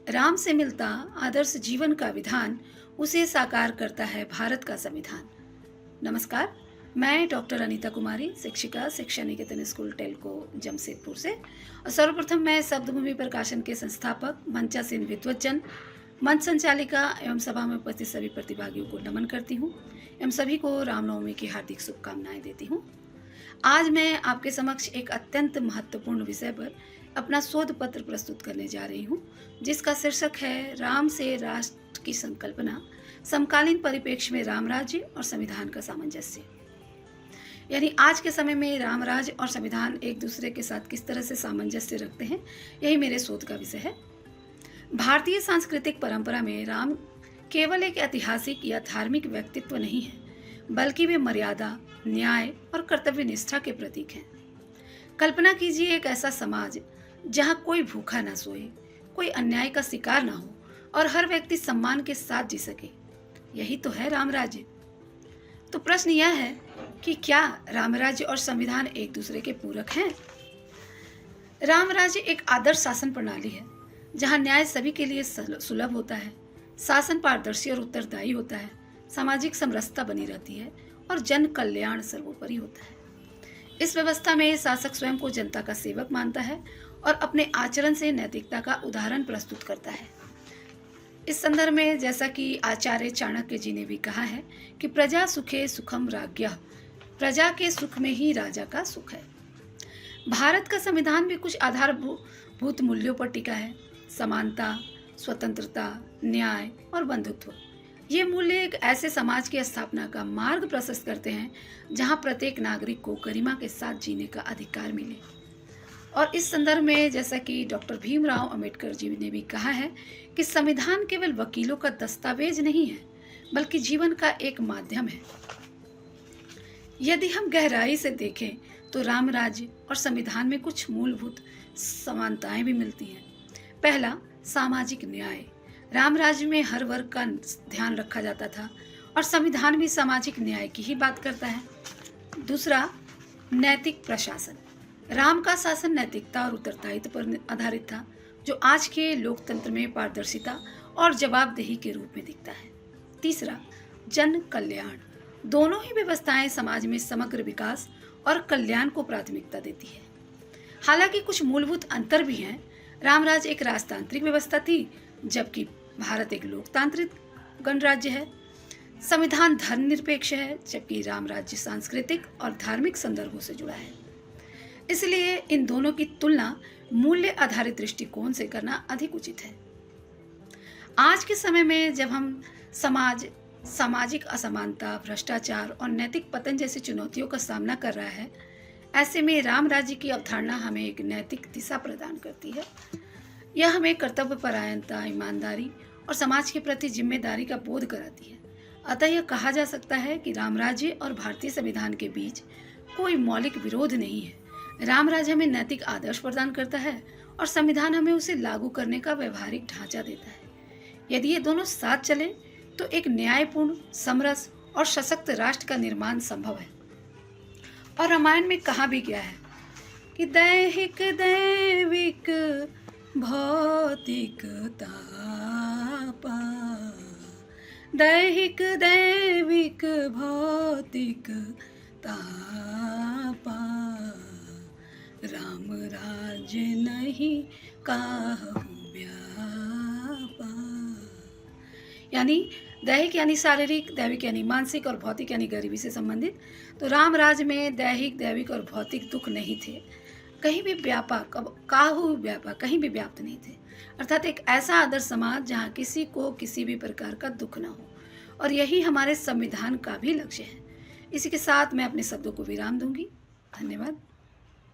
राम से मिलता आदर्श जीवन का विधान उसे साकार करता है भारत का संविधान। नमस्कार, मैं डॉक्टर अनीता कुमारी, शिक्षिका, शिक्षा निकेतन स्कूल टेलको जमशेदपुर से। और सर्वप्रथम मैं शब्दभूमि प्रकाशन के संस्थापक, मंचासीन विद्वज्जन, मंच संचालिका एवं सभा में उपस्थित सभी प्रतिभागियों को नमन करती हूँ एवं सभी को रामनवमी की हार्दिक शुभकामनाएं देती हूँ। आज मैं आपके समक्ष एक अत्यंत महत्वपूर्ण विषय पर अपना शोध पत्र प्रस्तुत करने जा रही हूँ, जिसका शीर्षक है राम से राष्ट्र की संकल्पना, समकालीन परिप्रेक्ष्य में राम राज्य और संविधान का सामंजस्य। यानी आज के समय में राम राज्य और संविधान एक दूसरे के साथ किस तरह से सामंजस्य रखते हैं, यही मेरे शोध का विषय है। भारतीय सांस्कृतिक परंपरा में राम केवल एक ऐतिहासिक या धार्मिक व्यक्तित्व नहीं है, बल्कि वे मर्यादा, न्याय और कर्तव्य निष्ठा के प्रतीक हैं। कल्पना कीजिए एक ऐसा समाज जहां कोई भूखा ना सोए, कोई अन्याय का शिकार ना हो और हर व्यक्ति सम्मान के साथ जी सके। यही तो है राम राज्य। तो प्रश्न यह है कि क्या राम राज्य और संविधान एक दूसरे के पूरक हैं? राम राज्य एक आदर्श शासन प्रणाली है जहां न्याय सभी के लिए सुलभ होता है, शासन पारदर्शी और उत्तरदायी होता है, सामाजिक समरसता बनी रहती है और जन कल्याण सर्वोपरि होता है। इस व्यवस्था में शासक स्वयं को जनता का सेवक मानता है और अपने आचरण से नैतिकता का उदाहरण प्रस्तुत करता है। इस संदर्भ में जैसा कि आचार्य चाणक्य जी ने भी कहा है कि प्रजा सुखे सुखम राज्ञः, प्रजा के सुख में ही राजा का सुख है। भारत का संविधान भी कुछ आधारभूत मूल्यों पर टिका है: समानता, स्वतंत्रता, न्याय और बंधुत्व। ये मूल्य एक ऐसे समाज की स्थापना का मार्ग प्रशस्त करते हैं जहां प्रत्येक नागरिक को गरिमा के साथ जीने का अधिकार मिले। और इस संदर्भ में जैसा कि डॉक्टर भीमराव अंबेडकर जी ने भी कहा है कि संविधान केवल वकीलों का दस्तावेज नहीं है, बल्कि जीवन का एक माध्यम है। यदि हम गहराई से देखें तो राम राज्य और संविधान में कुछ मूलभूत समानताएं भी मिलती हैं। पहला, सामाजिक न्याय। राम राज्य में हर वर्ग का ध्यान रखा जाता था और संविधान भी सामाजिक न्याय की ही बात करता है। दूसरा, नैतिक प्रशासन। राम का शासन नैतिकता और उत्तरदायित्व पर आधारित था, जो आज के लोकतंत्र में पारदर्शिता और जवाबदेही के रूप में दिखता है। तीसरा, जन कल्याण। दोनों ही व्यवस्थाएं समाज में समग्र विकास और कल्याण को प्राथमिकता देती है। हालांकि कुछ मूलभूत अंतर भी हैं। राम राज्य एक राजतांत्रिक व्यवस्था थी, जबकि भारत एक लोकतांत्रिक गणराज्य है। संविधान धर्मनिरपेक्ष है, जबकि राम राज्य सांस्कृतिक और धार्मिक संदर्भों से जुड़ा है। इसलिए इन दोनों की तुलना मूल्य आधारित दृष्टिकोण से करना अधिक उचित है। आज के समय में जब हम सामाजिक असमानता, भ्रष्टाचार और नैतिक पतन जैसी चुनौतियों का सामना कर रहा है, ऐसे में राम राज्य की अवधारणा हमें एक नैतिक दिशा प्रदान करती है। यह हमें कर्तव्यपरायणता, ईमानदारी और समाज के प्रति जिम्मेदारी का बोध कराती है। अतः यह कहा जा सकता है कि राम राज्य और भारतीय संविधान के बीच कोई मौलिक विरोध नहीं है। राम राज्य हमें नैतिक आदर्श प्रदान करता है और संविधान हमें उसे लागू करने का व्यवहारिक ढांचा देता है। यदि ये दोनों साथ चले तो एक न्यायपूर्ण, समरस और सशक्त राष्ट्र का निर्माण संभव है। और रामायण में कहा भी गया है कि दैहिक दैविक भौतिक तापा, दैहिक दैविक भौतिक तापा, राम राज्य नहीं काहू व्यापा। यानी दैहिक यानी शारीरिक, दैविक यानी मानसिक और भौतिक यानी गरीबी से संबंधित। तो राम राज्य में दैहिक, दैविक और भौतिक दुख नहीं थे, कहीं भी काहू व्यापा, कहीं भी व्याप्त नहीं थे। अर्थात एक ऐसा आदर्श समाज जहाँ किसी को किसी भी प्रकार का दुख ना हो, और यही हमारे संविधान का भी लक्ष्य है। इसी के साथ मैं अपने शब्दों को विराम दूंगी। धन्यवाद।